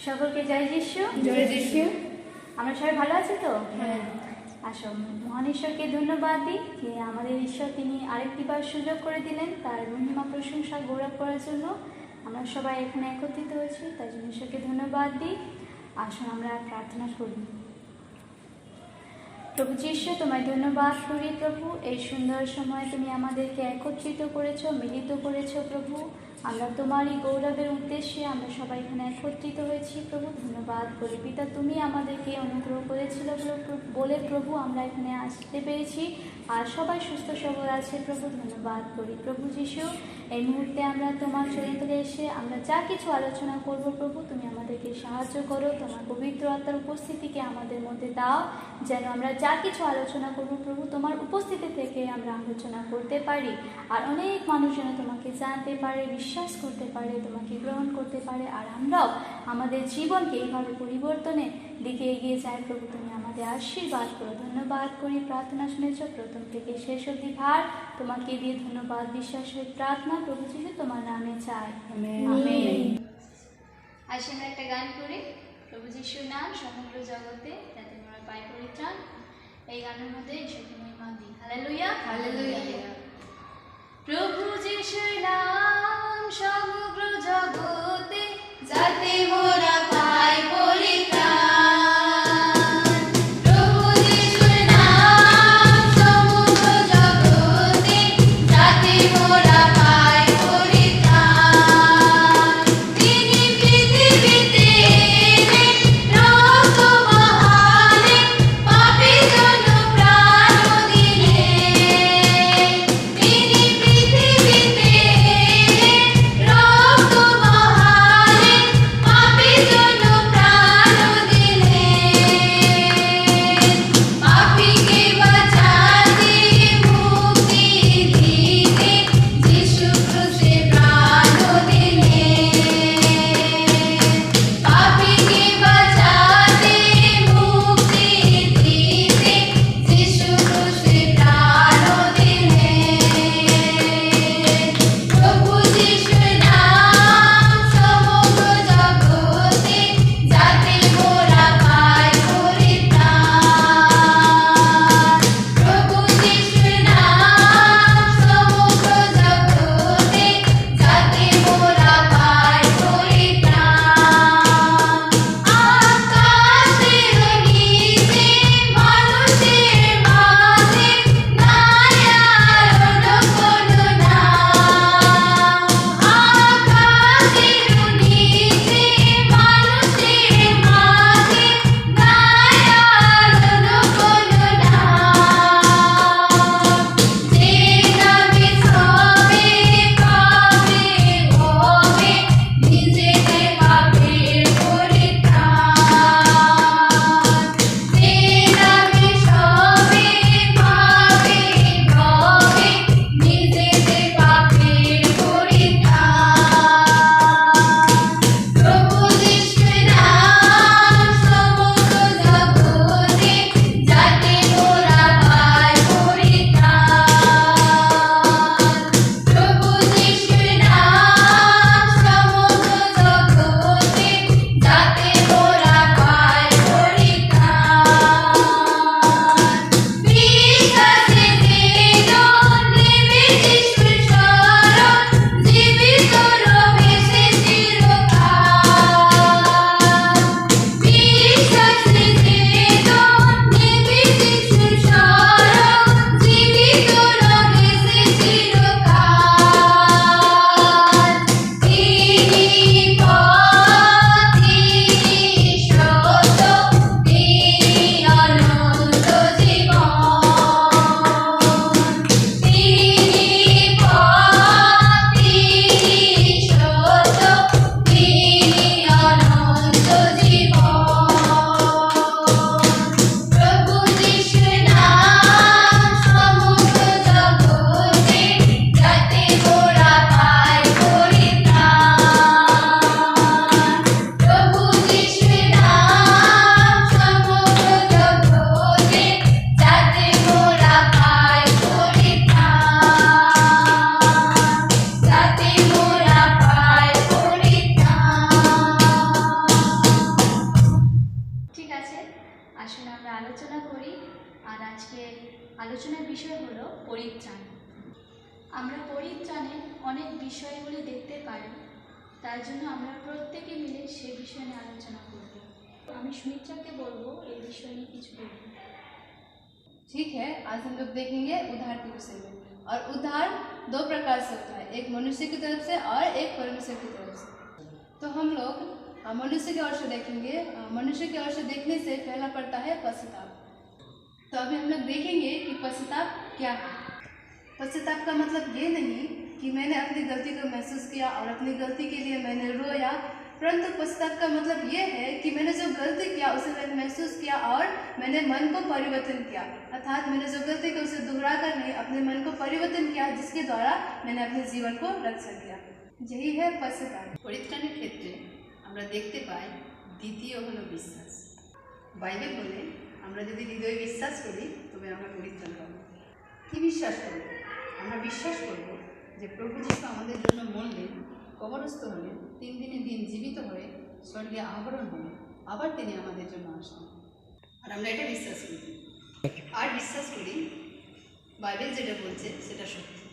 সকলকে জয় যিশু। জয় যিশু। আমরা সবাই ভালো আছি তো? হ্যাঁ। আসো মহান ঈশ্বরকে ধন্যবাদ দিই যে আমাদের ঈশ্বর তিনি আরেকটিবার সুযোগ করে দিলেন তার মহিমা প্রশংসা গৌরব করার জন্য। আমরা সবাই এখানে একত্রিত হয়েছি, তার জন্য ঈশ্বরকে ধন্যবাদ দিই। আসুন আমরা প্রার্থনা করি। প্রভু যিশু, তোমায় ধন্যবাদ করি প্রভু, এই সুন্দর সময় তুমি আমাদেরকে একত্রিত করেছো, মিলিত করেছো প্রভু। আমরা তোমারই গৌরবের উদ্দেশ্যে আমরা সবাই এখানে একত্রিত হয়েছি প্রভু, ধন্যবাদ করি পিতা। তুমি আমাদেরকে অনুগ্রহ করেছিল বলে প্রভু আমরা এখানে আসতে পেরেছি, আর সবাই সুস্থ সবল আছে প্রভু, ধন্যবাদ করি প্রভু যিশু। এই মুহূর্তে আমরা তোমার চরিত্রে এসে আমরা যা কিছু আলোচনা করব প্রভু, তুমি আমাদেরকে সাহায্য করো, তোমার পবিত্র আত্মার উপস্থিতিকে আমাদের মধ্যে দাও, যেন আমরা যা কিছু আলোচনা করব প্রভু তোমার উপস্থিতি থেকে আমরা আলোচনা করতে পারি, আর অনেক মানুষ যেন তোমাকে জানতে পারে, বিশ্বাস করতে পারে, তোমাকে গ্রহণ করতে পারে, আর আমরাও আমাদের জীবনকে এইভাবে পরিবর্তনের দিকে এগিয়ে যাই প্রভু। তুমি আমাদের আশীর্বাদ করো, ধন্যবাদ করি। প্রার্থনা শুনেছ প্রথম থেকে শেষ অবধি ভার তোমাকে দিয়ে ধন্যবাদ বিশ্বাস হয়ে প্রার্থনা প্রভু যিশু তোমার নামে চাই, আমেন। আসি আমরা একটা গান করি, প্রভু যিশুর নাম সমগ্র জগতে যাতে আমরা পাই পরিত্রাণ। এই গানের মধ্যে ঈশ্বরকে মহিমা দিই। Hallelujah, hallelujah. প্রভু যিশুর নাম সমগ্র জগতে যাতে মোরা পাই পরিত্রাণ। রক্ত আর আজকের আলোচনার বিষয় হলো পরিত্রাণ। আমরা পরিত্রাণে অনেক বিষয়গুলি দেখতে পারি, তার জন্য আমরা প্রত্যেকে মিলে সে বিষয় নিয়ে আলোচনা করব। আমি সুমিত্রাকে বলবো এই বিষয় নিয়ে কিছু বলবো। ठीक है, आज हम लोग देखेंगे उद्धार के विषय में। और उद्धार दो प्रकार से होता है, एक मनुष्य की तरफ से और एक परमेश्वर की तरफ से। तो हम लोग मनुष्य की ओर से देखेंगे। मनुष्य की ओर से देखने से पहला पड़ता है पश्चाताप। तो अभी हम लोग देखेंगे कि पश्चाताप क्या है। पश्चाताप का मतलब ये नहीं कि मैंने अपनी गलती को महसूस किया और अपनी गलती के लिए मैंने रोया, परंतु पश्चाताप का मतलब ये है कि मैंने जो गलती किया उसे मैंने महसूस किया और मैंने मन को परिवर्तन किया। अर्थात मैंने जो गलती की उसे दोहरा कर नहीं, अपने मन को परिवर्तन किया, जिसके द्वारा मैंने अपने जीवन को रक्षा किया। यही है पश्चाताप। পরিত্রাণের ক্ষেত্রে আমরা দেখতে পাই দ্বিতীয় হলো বিশ্বাস। বাইবেল বলে আমরা যদি হৃদয়ে বিশ্বাস করি তবে আমরা পরিত্রাণ পাব। কি বিশ্বাস করব? আমরা বিশ্বাস করব যে প্রভু যিশু আমাদের জন্য মরলেন, কবরস্থ হলেন, 3 দিনের দিন জীবিত হয়ে স্বর্গে আহরণ হলেন, আবার তিনি আমাদের জন্য আসেন। আর আমরা এটা বিশ্বাস করি। আর বিশ্বাস করি বাইবেল যেটা বলছে সেটা সত্যি।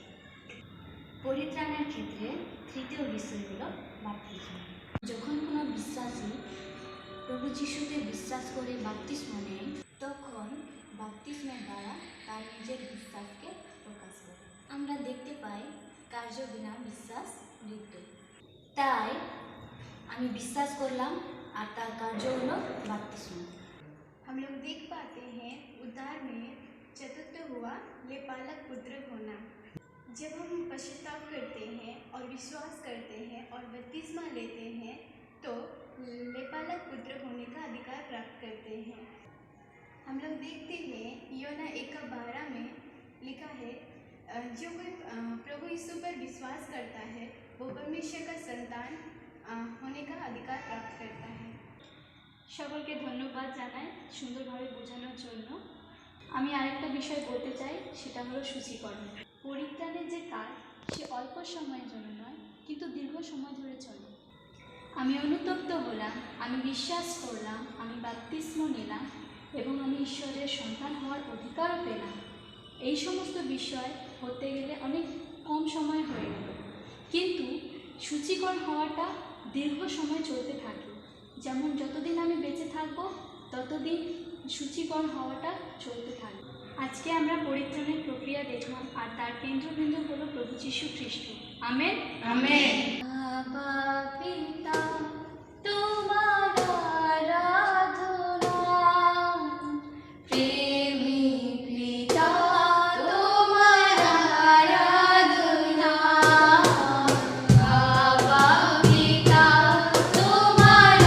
পরিত্রাণের ক্ষেত্রে তৃতীয় বিষয় হলো বাপ্তিস্ম। যখন কোনো বিশ্বাসী প্রভু যিশুতে বিশ্বাস করে বাপ্তিস্ম নেয়, তখন বাপ্তিস্মের দ্বারা তার নিজের বিশ্বাসকে প্রকাশ করে। আমরা দেখতে পাই কার্য বিনা বিশ্বাস মৃত্যু। তাই আমি বিশ্বাস করলাম আর তার কার্য হলো বাপ্তিস্ম। हम लोग देख पाते हैं उद्धार में चतुर्थ हुआ लेपालक पुत्र होना। जब हम पश्चाताप करते हैं और विश्वास करते हैं और बपतिस्मा लेते हैं तो लेपालक पुत्र होने का अधिकार प्राप्त करते हैं। हम लोग देखते हैं योना 1:12 में लिखा है, जो कोई प्रभु यीशु पर विश्वास करता है वो परमेश्वर का संतान होने का अधिकार प्राप्त करता है। সকলকে ধন্যবাদ জানাই সুন্দরভাবে বোঝানোর জন্য। আমি আরেকটা বিষয় বলতে চাই, সেটা হলো সূচিকরণ। পরিত্রাণের যে কাজ সে অল্প সময়ের জন্য নয়, কিন্তু দীর্ঘ সময় ধরে চলে। আমি অনুতপ্ত হলাম, আমি বিশ্বাস করলাম, আমি বাপ্তিস্ম নিলাম এবং আমি ঈশ্বরের সন্তান হওয়ার অধিকারও পেলাম। এই সমস্ত বিষয় হতে গেলে অনেক কম সময় হয়ে গেল, কিন্তু সূচিকরণ হওয়াটা দীর্ঘ সময় চলতে থাকে। যেমন যতদিন আমি বেঁচে থাকবো ততদিন সূচিকরণ হওয়াটা চলতে থাকবে। আজকে আমরা পরিত্রাণের প্রক্রিয়া দেখলাম, আর তার কেন্দ্রবিন্দু হলো প্রভু যীশু খ্রিস্ট। Amen amen. বাবা পিতা তোমার আরাধনা, প্রেমী পিতা তোমার আরাধনা, বাবা পিতা তোমার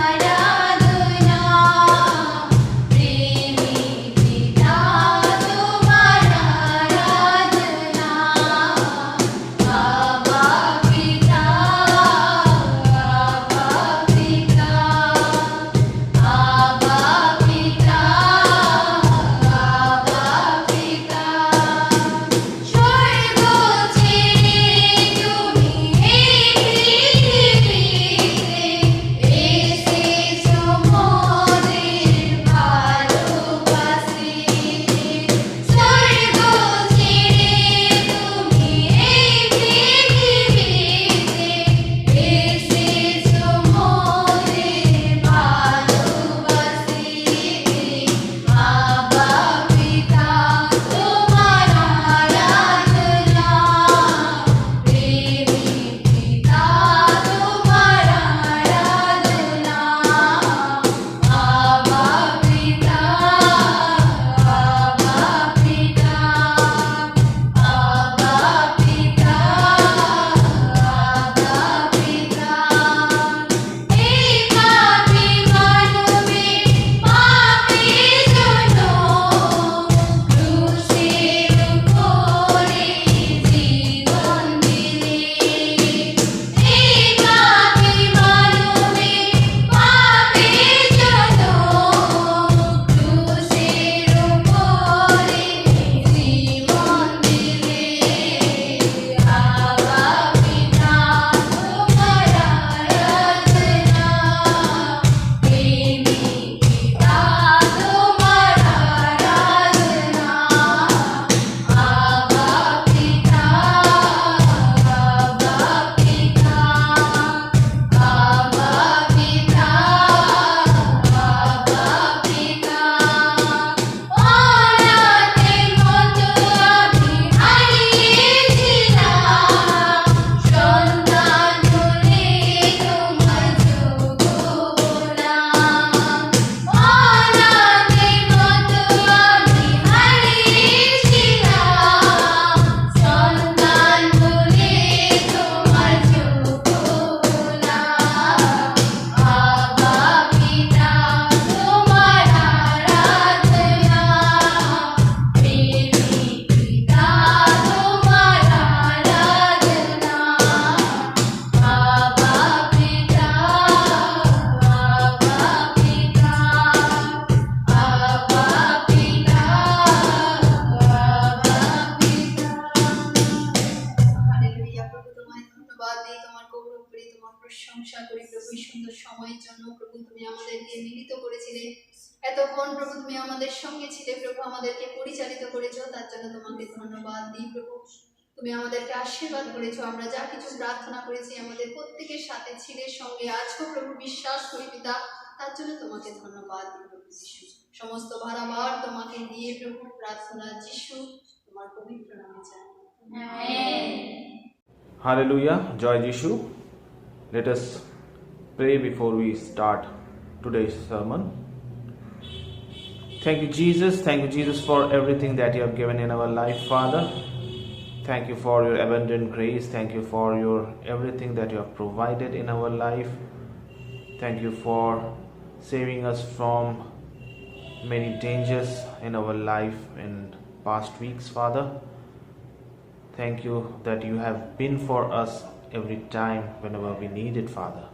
আরাধনা, প্রেমী পিতা তোমার আরাধনা, বাবা পিতা, বাবা সময়ের জন্য প্রভু তুমি আমাদেরকে মিলিত করেছিলে। এতক্ষণ প্রভু তুমি আমাদের সঙ্গে ছিলে প্রভু, আমাদেরকে পরিচালিত করেছো, তার জন্য তোমাকে ধন্যবাদ দিই প্রভু। তুমি আমাদেরকে আশীর্বাদ করেছো, আমরা যা কিছু প্রার্থনা করেছি আমাদের প্রত্যেকের সাথে ছিলে, সঙ্গে আছো প্রভু, বিশ্বাস করি পিতা, তার জন্য তোমাকে ধন্যবাদ দিই প্রভু যিশু। সমস্ত ভারাবার তোমাকে দিয়ে প্রভু, প্রার্থনা যিশু তোমার পবিত্র নামে চাই। Hallelujah, Joy Jishu. Let us pray before we start today's sermon. Thank you, Jesus, for everything that you have given in our life, Father. Thank you for your abundant grace. Thank you for your everything that you have provided in our life. Thank you for saving us from many dangers in our life in past weeks, Father. Thank you that you have been for us every time whenever we need it, Father.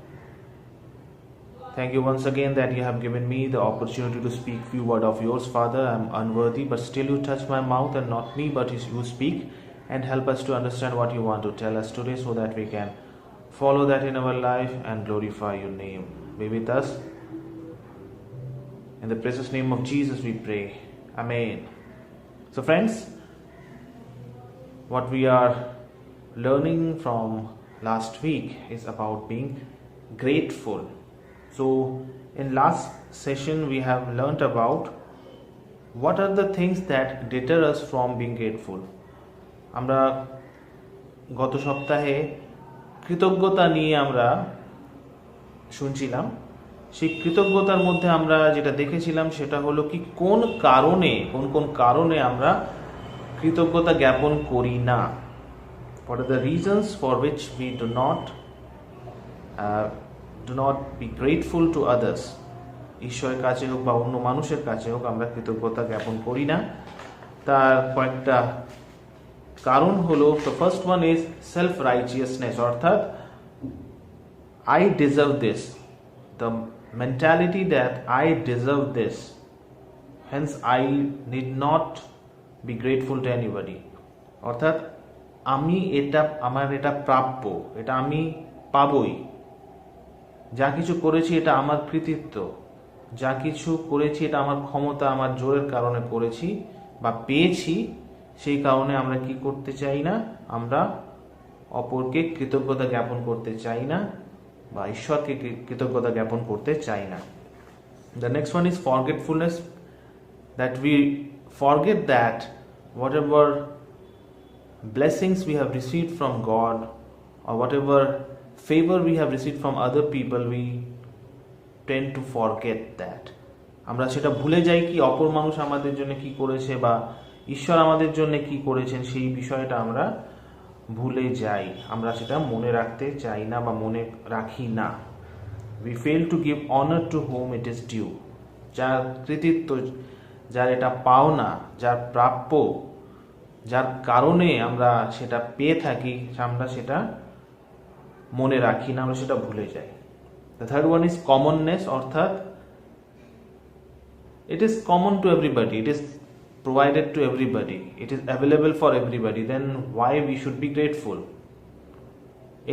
Thank you once again that you have given me the opportunity to speak few words of yours, Father. I am unworthy, but still you touch my mouth, and not me, but you speak, and help us to understand what you want to tell us today, so that we can follow that in our life and glorify your name. Be with us. In the precious name of Jesus we pray. Amen. So friends, what we are learning from last week is about being grateful. So in last session we have learnt about what are the things that deter us from being grateful. আমরা গত সপ্তাহে কৃতজ্ঞতা নিয়ে আমরা শুনছিলাম। সেই কৃতজ্ঞতার মধ্যে আমরা যেটা দেখেছিলাম সেটা হলো কি কোন কারণে আমরা কৃতজ্ঞতা জ্ঞাপন করি না। What are the reasons for which we do not be grateful to others? ঈশ্বরের কাছে হোক বা অন্য মানুষের কাছে হোক আমরা কৃতজ্ঞতা জ্ঞাপন করি না। তার কয়েকটা কারণ হলো, the first one is self righteousness, অর্থাৎ I deserve this, the mentality that I deserve this, hence I need not be grateful to anybody. অর্থাৎ আমার এটা প্রাপ্য, এটা আমি পাবই, যা কিছু করেছি এটা আমার কৃতিত্ব, যা কিছু করেছি এটা আমার ক্ষমতা, আমার জোরের কারণে করেছি বা পেয়েছি, সেই কারণে আমরা কি করতে চাই না, আমরা অপরকে কৃতজ্ঞতা জ্ঞাপন করতে চাই না বা ঈশ্বরকে কৃতজ্ঞতা জ্ঞাপন করতে চাই না। The next one is forgetfulness, that we forget that whatever blessings we have received from God or whatever favor we have received from other people, we tend to forget that. আমরা সেটা ভুলে যাই কি অপর মানুষ আমাদের জন্য কি করেছে বা ঈশ্বর আমাদের জন্য কি করেছেন, সেই বিষয়টা আমরা ভুলে যাই, আমরা সেটা মনে রাখতে চাই না বা মনে রাখি না। We fail to give honor to whom it is due. যার কৃতিত্ব, যার এটা পাওনা, যার প্রাপ্য, যার কারণে আমরা সেটা পেয়ে থাকি, আমরা সেটা মনে রাখি না, আমরা সেটা ভুলে যাই। The third one is commonness, অর্থাৎ it is common to everybody, it is provided to everybody, it is available for everybody, then why we should be grateful?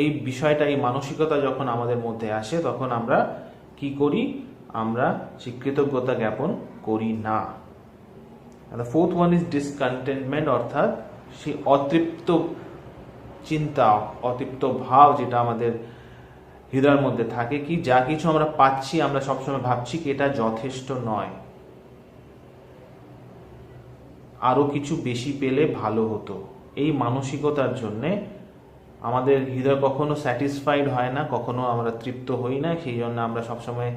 এই বিষয়টা, এই মানসিকতা যখন আমাদের মধ্যে আসে তখন আমরা কি করি, আমরা সেই কৃতজ্ঞতা জ্ঞাপন করি না। And the fourth one is discontentment, অর্থাৎ সেই অতৃপ্ত চিন্তা, অতৃপ্ত ভাব যেটা আমাদের হৃদয়ের মধ্যে থাকে, কি যা কিছু আমরা পাচ্ছি আমরা সবসময় ভাবছি কি এটা যথেষ্ট নয়, আরো কিছু বেশি পেলে ভালো হতো। এই মানসিকতার জন্য আমাদের হৃদয় কখনো স্যাটিসফাইড হয় না, কখনো আমরা তৃপ্ত হই না, সেই জন্য আমরা সবসময়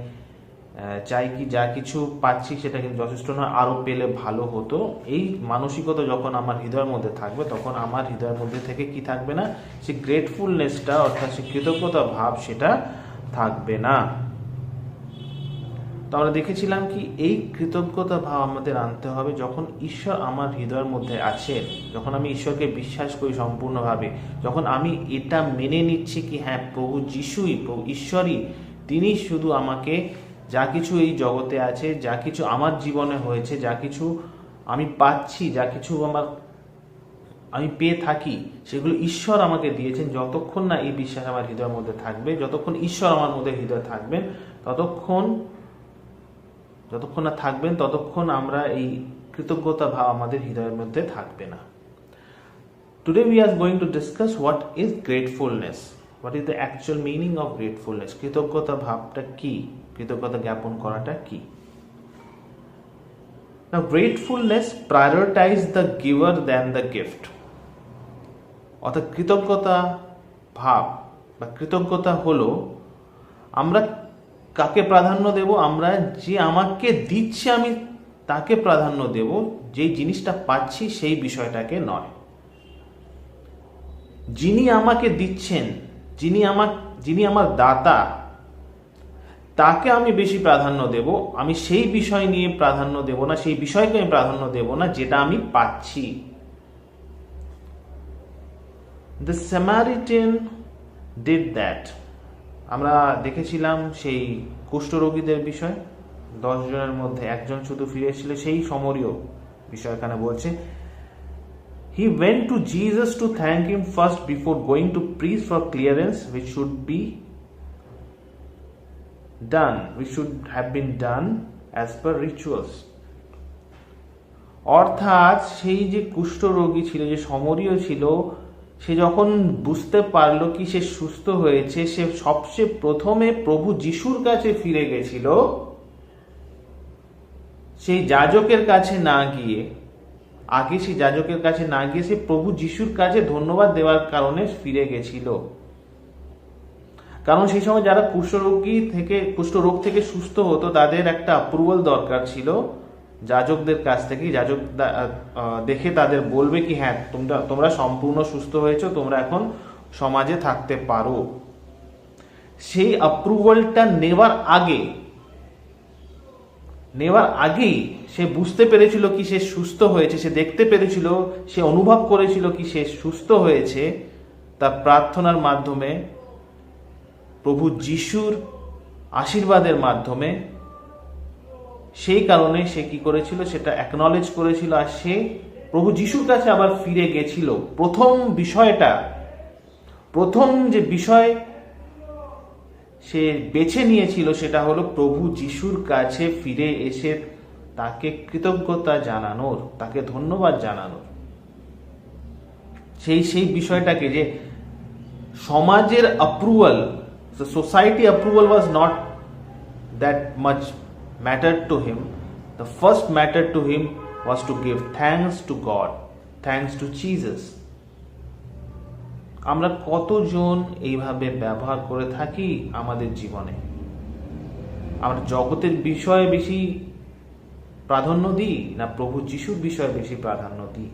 চাই কি যা কিছু পাচ্ছি সেটা কিন্তু যথেষ্ট নয়, আরো পেলে ভালো হতো। এই মানসিকতা যখন আমার হৃদয়ের মধ্যে থাকবে তখন আমার হৃদয়ের মধ্যে থেকে কি থাকবে না, সেই গ্রেটফুলনেসটা অর্থাৎ সেই কৃতজ্ঞতা ভাব সেটা থাকবে না। তো আমরা দেখেছিলাম কি এই কৃতজ্ঞতা ভাব আমাদের আনতে হবে যখন ঈশ্বর আমার হৃদয়ের মধ্যে আছে, যখন আমি ঈশ্বরকে বিশ্বাস করি সম্পূর্ণভাবে, যখন আমি এটা মেনে নিচ্ছি কি হ্যাঁ প্রভু যিশুই, প্রভু ঈশ্বরই, তিনি শুধু আমাকে যা কিছু এই জগতে আছে, যা কিছু আমার জীবনে হয়েছে, যা কিছু আমি পাচ্ছি, যা কিছু আমি পেয়ে থাকি সেগুলো ঈশ্বর আমাকে দিয়েছেন। যতক্ষণ না এই বিশ্বাস আমার হৃদয়ের মধ্যে থাকবে, যতক্ষণ ঈশ্বর আমার মধ্যে হৃদয় থাকবেন, যতক্ষণ না থাকবেন, ততক্ষণ আমরা এই কৃতজ্ঞতা ভাব আমাদের হৃদয়ের মধ্যে থাকবে না। Today we are going to discuss what is gratefulness. What is the actual meaning of gratefulness? কৃতজ্ঞতা ভাবটা কি, কৃতজ্ঞতা জ্ঞাপন করাটা কি? Now gratefulness prioritizes the giver than the gift. অর্থাৎ কৃতজ্ঞতা ভাব বা কৃতজ্ঞতা হলো আমরা কাকে প্রাধান্য দেব? আমরা যে আমাকে দিচ্ছে আমি তাকে প্রাধান্য দেব, যেই জিনিসটা পাচ্ছি সেই বিষয়টাকে নয়। যিনি আমাকে দিচ্ছেন, যিনি আমার দাতা, তাকে আমি বেশি প্রাধান্য দেব। আমি সেই বিষয় নিয়ে প্রাধান্য দেব না, সেই বিষয়কে আমি প্রাধান্য দেব না যেটা আমি পাচ্ছি। The Samaritan did that. আমরা দেখেছিলাম সেই কুষ্ঠরোগীদের বিষয়, 10 জনের মধ্যে একজন শুধু ফিরে এসেছিল, সেই সমরীয় বিষয় এখানে বলছে। He went to Jesus to thank him first before going to priest for clearance, which should have been done as per rituals. অর্থাৎ সেই যে কুষ্ঠরোগী ছিল, যে সমরীয় ছিল, সে যখন বুঝতে পারলো কি সে সুস্থ হয়েছে, সে সবচেয়ে প্রথমে প্রভু যিশুর কাছে ফিরে গেছিল, সেই যাজকের কাছে না গিয়ে। আগে সেই যাজকের কাছে না গিয়ে সে প্রভু যিশুর কাছে ধন্যবাদ দেওয়ার কারণে ফিরে গেছিল। কারণ সেই সময় যারা কুষ্ঠরোগ থেকে সুস্থ হতো, তাদের একটা অ্যাপ্রুভাল দরকার ছিল যাজকদের কাছ থেকে। যাজক দেখে তাদের বলবে কি হ্যাঁ তোমরা সম্পূর্ণ সুস্থ হয়েছো, তোমরা এখন সমাজে থাকতে পারো। সেই অ্যাপ্রুভালটা নেওয়ার আগেই সে বুঝতে পেরেছিল কি সে সুস্থ হয়েছে, সে দেখতে পেরেছিল, সে অনুভব করেছিল কি সে সুস্থ হয়েছে তার প্রার্থনার মাধ্যমে, প্রভু যিশুর আশীর্বাদের মাধ্যমে। সেই কারণে সে কি করেছিল, সেটা অ্যাকনলেজ করেছিল, আর সে প্রভু যিশুর কাছে আবার ফিরে গেছিল। প্রথম যে বিষয় সে বেছে নিয়েছিল সেটা হলো প্রভু যিশুর কাছে ফিরে এসে তাকে কৃতজ্ঞতা জানানোর, তাকে ধন্যবাদ জানানোর। সেই বিষয়টাকে, যে সমাজের approval, society approval was not that much mattered to him. The first matter to him was to give thanks to God, thanks to Jesus. আমরা কতজন এইভাবে ব্যবহার করে থাকি আমাদের জীবনে? আমরা জগতের বিষয়ে বেশি প্রাধান্য দিই না প্রভু যিশুর বিষয়ে বেশি প্রাধান্য দিই?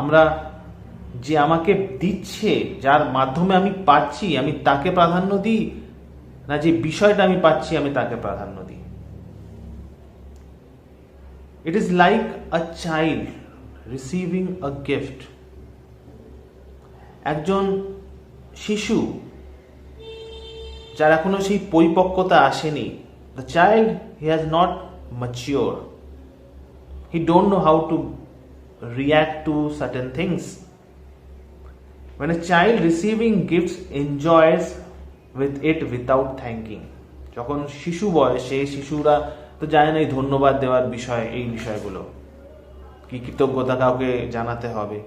আমরা যে আমাকে দিচ্ছে, যার মাধ্যমে আমি পাচ্ছি, আমি তাকে প্রাধান্য দিই না যে বিষয়টা আমি পাচ্ছি আমি তাকে প্রাধান্য দিই? It is like a child receiving a gift. একজন শিশু যার এখনো সেই পরিপক্কতা আসেনি, the child he has not mature, he don't know how to react to certain things. When a child receiving gifts enjoys with it without thanking. যখন শিশু বয়সে শিশুরা তো জানে না এই ধন্যবাদ দেওয়ার বিষয়, এই বিষয়গুলো কি কৃতজ্ঞতা কাউকে জানাতে হবে,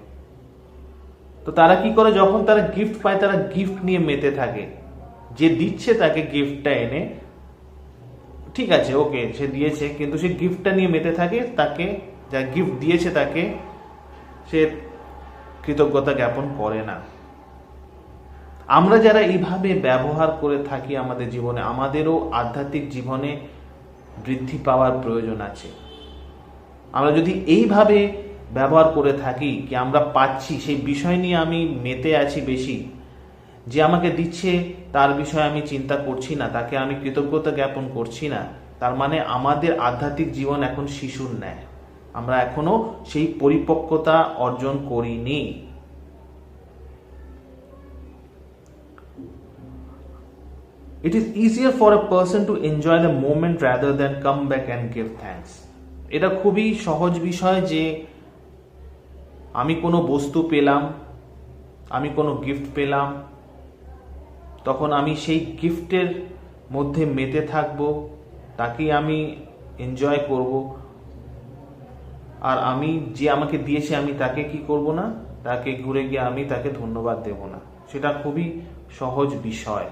তো তারা কি করে, যখন তারা গিফট পায় তারা গিফট নিয়ে মেতে থাকে। যে দিচ্ছে তাকে গিফটটা এনে, ঠিক আছে ওকে সে দিয়েছে, কিন্তু সে গিফটটা নিয়ে মেতে থাকে, তাকে যা গিফট দিয়েছে তাকে সে কৃতজ্ঞতা জ্ঞাপন করে না। আমরা যারা এইভাবে ব্যবহার করে থাকি আমাদের জীবনে, আমাদেরও আধ্যাত্মিক জীবনে বৃদ্ধি পাওয়ার প্রয়োজন আছে। আমরা যদি এইভাবে ব্যবহার করে থাকি কি আমরা পাচ্ছি সেই বিষয় নিয়ে আমি মেতে আছি বেশি, যে আমাকে দিচ্ছে তার বিষয়ে আমি চিন্তা করছি না, তাকে আমি কৃতজ্ঞতা জ্ঞাপন করছি না, তার মানে আমাদের আধ্যাত্মিক জীবন এখন শিশুর ন্যায়, আমরা এখনো সেই পরিপক্কতা অর্জন করিনি। It is easier for a person to enjoy the moment rather than come back and give thanks. এটা খুবই সহজ বিষয় যে আমি কোনো বস্তু পেলাম, আমি কোনো গিফট পেলাম, তখন আমি সেই গিফটের মধ্যে মেতে থাকবো, তাকেই আমি এনজয় করব। আর আমি যে আমাকে দিয়েছে আমি তাকে কি করব না, তাকে ঘুরে গিয়ে আমি তাকে ধন্যবাদ দেব না। সেটা খুবই সহজ বিষয়,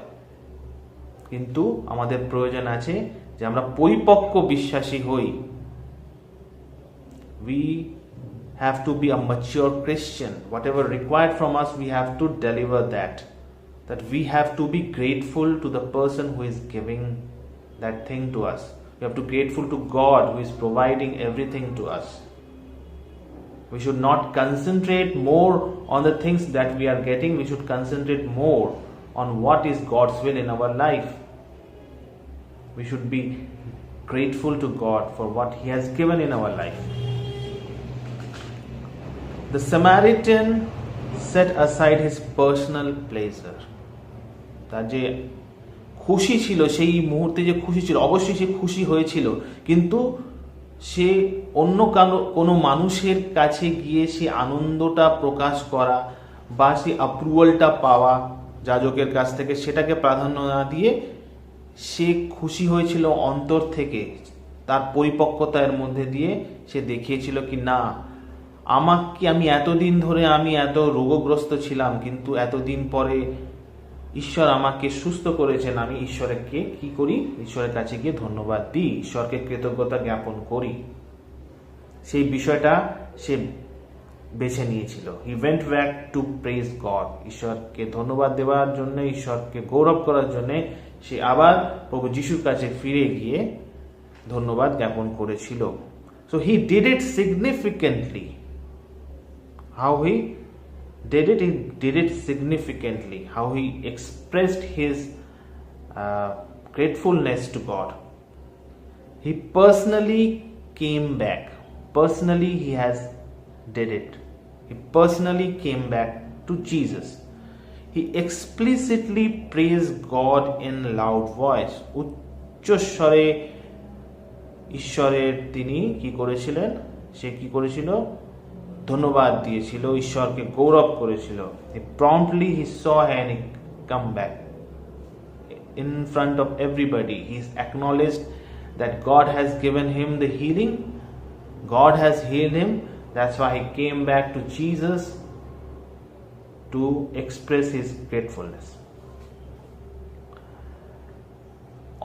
কিন্তু আমাদের প্রয়োজন আছে যে আমরা পরিপক্ক বিশ্বাসী হই। We have to be a mature Christian. Whatever required from us, we have to deliver that. That we have to be grateful to the person who is giving that thing to us. We have to be grateful to God who is providing everything to us. We should not concentrate more on the things that we are getting. We should concentrate more on what is God's will in our life. We should be grateful to God for what He has given in our life. The Samaritan set aside his personal pleasure. তার যে খুশি ছিল, সেই মুহূর্তে যে খুশি ছিল, অবশ্যই সে খুশি হয়েছিল, কিন্তু সে অন্য কোনো মানুষের কাছে গিয়ে সে আনন্দটা প্রকাশ করা বা সে অ্যাপ্রুভালটা পাওয়া যাজকের কাছ থেকে, সেটাকে প্রাধান্য না দিয়ে সে খুশি হয়েছিল অন্তর থেকে। তার পরিপক্কতার মধ্যে দিয়ে সে দেখিয়েছিল কি না, আমি এতদিন ধরে আমি এত রোগগ্রস্ত ছিলাম, কিন্তু এতদিন পরে ঈশ্বর আমাকে সুস্থ করেছেন, আমি ঈশ্বরকে কি করি, ঈশ্বরের কাছে গিয়ে ধন্যবাদ দিই, ঈশ্বরকে কৃতজ্ঞতা জ্ঞাপন করি। সেই বিষয়টা সে বেছে নিয়েছিল। He went back to praise God. ঈশ্বরকে ধন্যবাদ দেওয়ার জন্য, ঈশ্বরকে গৌরব করার জন্য সে আবার প্রভু যিশুর কাছে ফিরে গিয়ে ধন্যবাদ জ্ঞাপন করেছিল। So he did it significantly. How he did it significantly, how he expressed his gratefulness to God. He personally came back. Personally he did it. He personally came back to Jesus. He explicitly praised God in loud voice. উচ্চস্বরে ঈশ্বরের তিনি কি করেছিলেন, সে কি করেছিল, ধন্যবাদ দিয়েছিল, ঈশ্বরকে গৌরব করেছিল। Promptly he saw her and he come back in front of everybody. He acknowledged that God has given him the healing. God has healed him. That's why he came back to Jesus to express his gratefulness.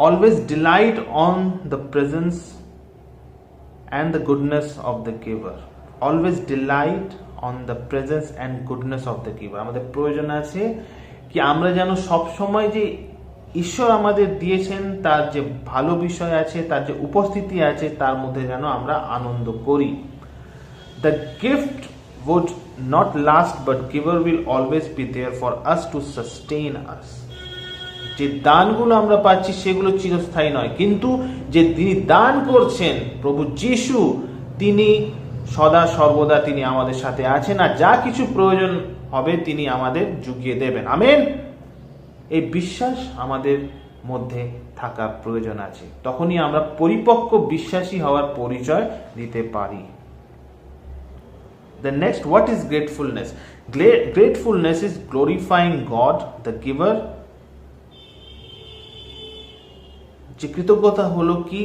Always delight on the presence and the goodness of the giver. Always delight on the presence and goodness of the giver. আমাদের প্রয়োজন আছে কি আমরা যেন সব সময় যে ঈশ্বর আমাদের দিয়েছেন তার যে ভালো বিষয় আছে, তার যে উপস্থিতি আছে, তার মধ্যে যেন আমরা আনন্দ করি। The gift would not last, but giver will always be there for us to sustain us. যে দানগুলো আমরা পাচ্ছি সেগুলো চিরস্থায়ী নয়, কিন্তু যে যিনি দান করছেন প্রভু যিশু, তিনি সদা সর্বদা তিনি আমাদের সাথে আছেন, আর যা কিছু প্রয়োজন হবে তিনি আমাদের জুগিয়ে দেবেন। আমেন। এই বিশ্বাস আমাদের মধ্যে থাকার প্রয়োজন আছে, তখনই আমরা পরিপক্ক বিশ্বাসী হওয়ার পরিচয় দিতে পারি। The next, what is gratefulness? Gratefulness is glorifying God, the giver. যে কৃতজ্ঞতা হলো কি,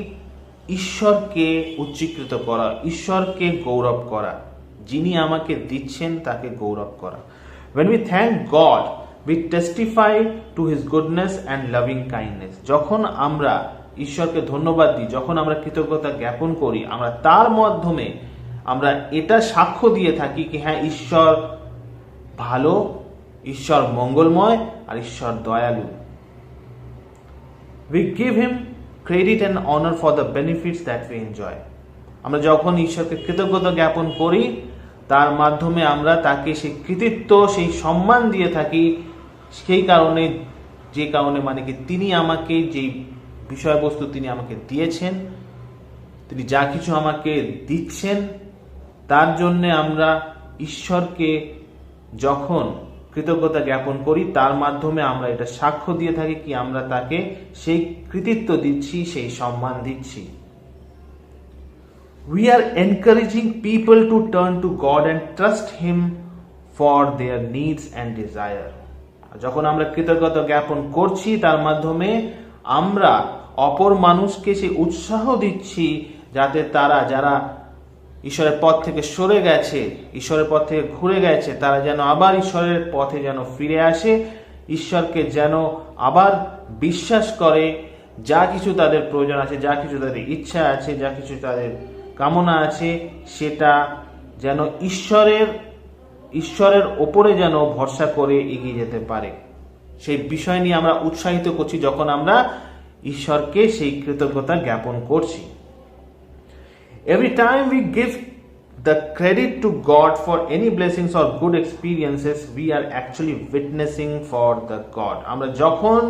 ঈশ্বরকে উচ্চীকৃত করা, ঈশ্বরকে গৌরব করা, যিনি আমাকে দিচ্ছেন তাকে গৌরব করা। When we thank God, we testify to His goodness and loving kindness. যখন আমরা ঈশ্বরকে ধন্যবাদ দিই, যখন আমরা কৃতজ্ঞতা জ্ঞাপন করি, আমরা তার মাধ্যমে আমরা এটা সাক্ষ্য দিয়ে থাকি কি হ্যাঁ, ঈশ্বর ভালো, ঈশ্বর মঙ্গলময়, আর ঈশ্বর দয়ালু। We give Him credit and honor for the benefits that we enjoy. আমরা যখন ঈশ্বরকে কৃতজ্ঞতা জ্ঞাপন করি, তার মাধ্যমে আমরা তাকে সেই কৃতিত্ব, সেই সম্মান দিয়ে থাকি, সেই কারণে, যে কারণে মানে কি তিনি আমাকে যেই বিষয়বস্তু তিনি আমাকে দিয়েছেন, তিনি যা কিছু আমাকে দিচ্ছেন, তার জন্যে আমরা ঈশ্বরকে যখন কৃতজ্ঞতা জ্ঞাপন করি, তার মাধ্যমে আমরা এটা সাক্ষ্য দিয়ে থাকি কি আমরা তাকে সেই কৃতিত্ব দিচ্ছি, সেই সম্মান দিচ্ছি। we are encouraging people to turn to God and trust Him for their needs and desire. যখন আমরা কৃতজ্ঞতা জ্ঞাপন করছি তার মাধ্যমে আমরা অপর মানুষকে সে উৎসাহ দিচ্ছি যাতে তারা যারা ঈশ্বরের পথ থেকে সরে গেছে, ঈশ্বরের পথ থেকে ঘুরে গেছে, তারা যেন আবার ঈশ্বরের পথে যেন ফিরে আসে, ঈশ্বরকে যেন আবার বিশ্বাস করে, যা কিছু তাদের প্রয়োজন আছে, যা কিছু তাদের ইচ্ছা আছে, যা কিছু তাদের কামনা আছে, সেটা যেন ঈশ্বরের ওপরে যেন ভরসা করে এগিয়ে যেতে পারে। সেই বিষয় নিয়ে আমরা উৎসাহিত করছি যখন আমরা ঈশ্বরকে সেই কৃতজ্ঞতা জ্ঞাপন করছি। Every time we give the credit to God for any blessings or good experiences, we are actually witnessing for the God. আমরা যখন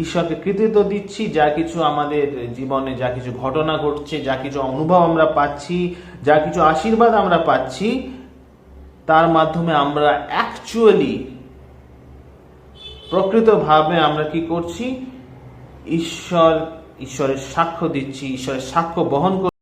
ঈশ্বরকে কৃতিত্ব দিচ্ছি, যা কিছু আমাদের জীবনে যা কিছু ঘটনা ঘটছে, যা কিছু অনুভব আমরা পাচ্ছি, যা কিছু আশীর্বাদ আমরা পাচ্ছি, তার মাধ্যমে আমরা অ্যাকচুয়ালি প্রকৃতভাবে আমরা কি করছি? ঈশ্বরের সাক্ষ্য দিচ্ছি, ঈশ্বরের সাক্ষ্য বহন করছি।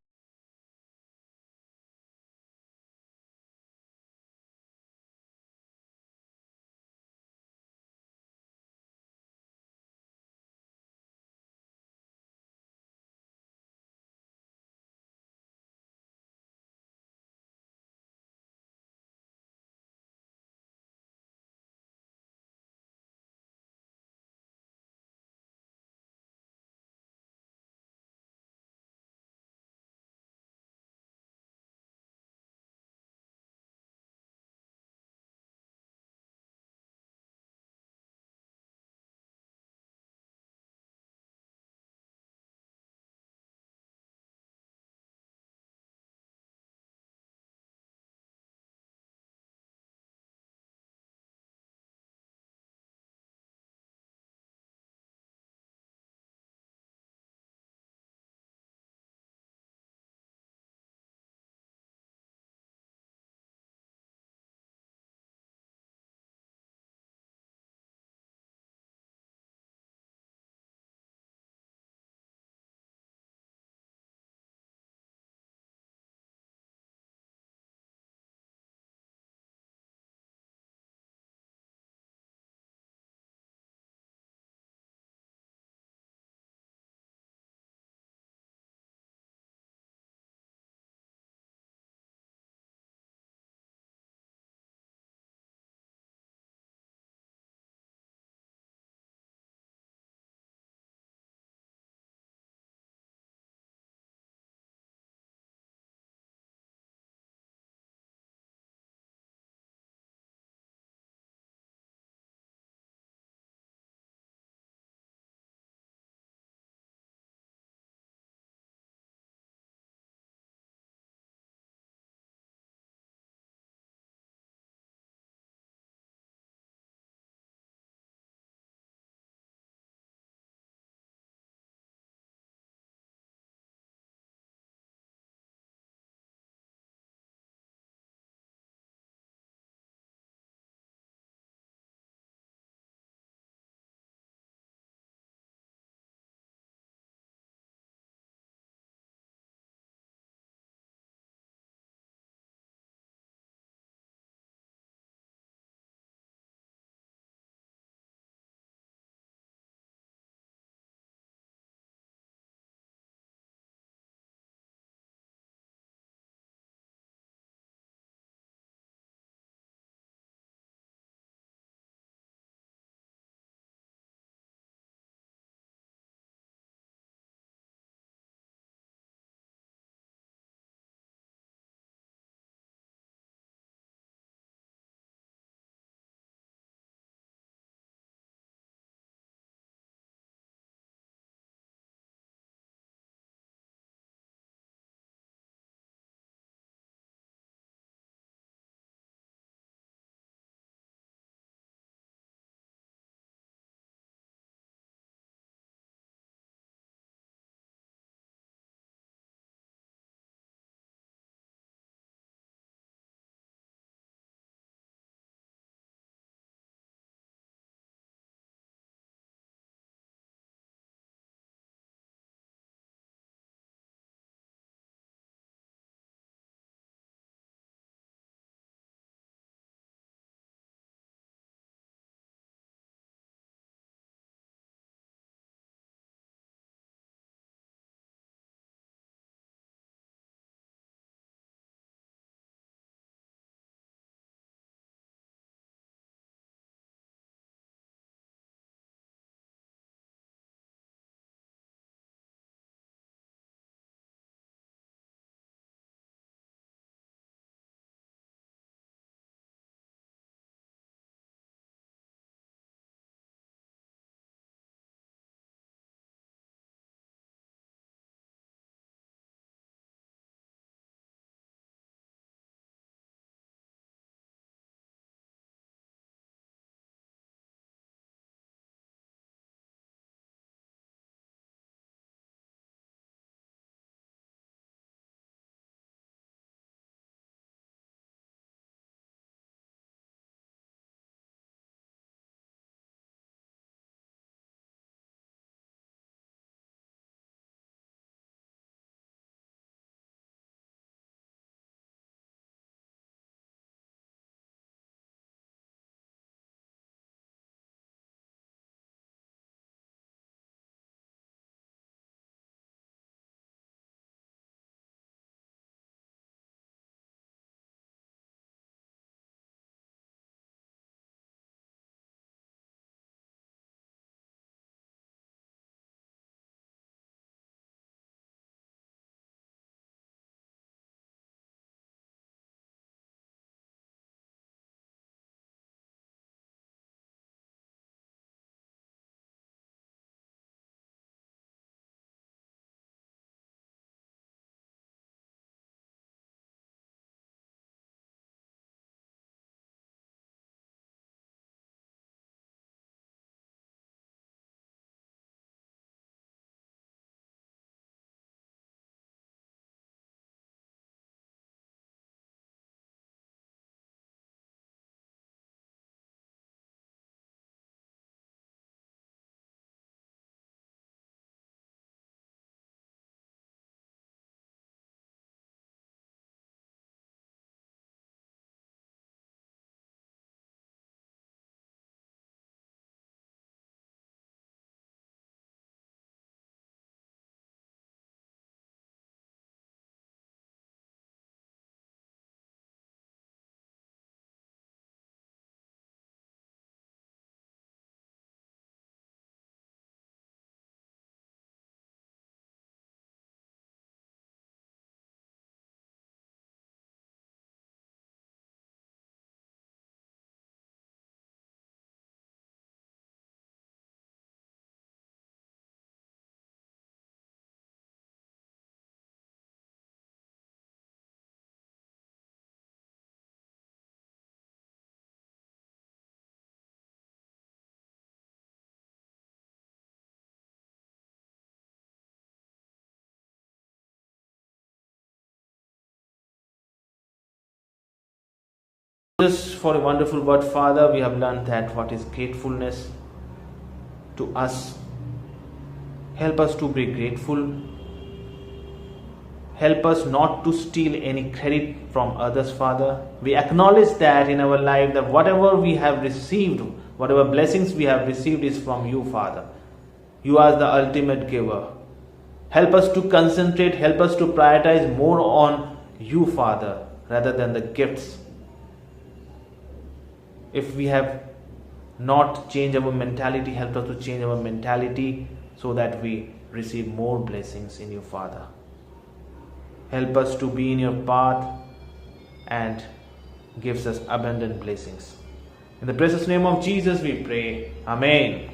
Just for a wonderful word, Father, we have learned that what is gratefulness to us. Help us to be grateful. Help us not to steal any credit from others, Father. We acknowledge that in our life, that whatever we have received, whatever blessings we have received is from you, Father. You are the ultimate giver. Help us to concentrate, help us to prioritize more on you, Father, rather than the gifts. If we have not changed our mentality, help us to change our mentality so that we receive more blessings in you, Father. Help us to be in your path and gives us abundant blessings. In the precious name of Jesus we pray. Amen.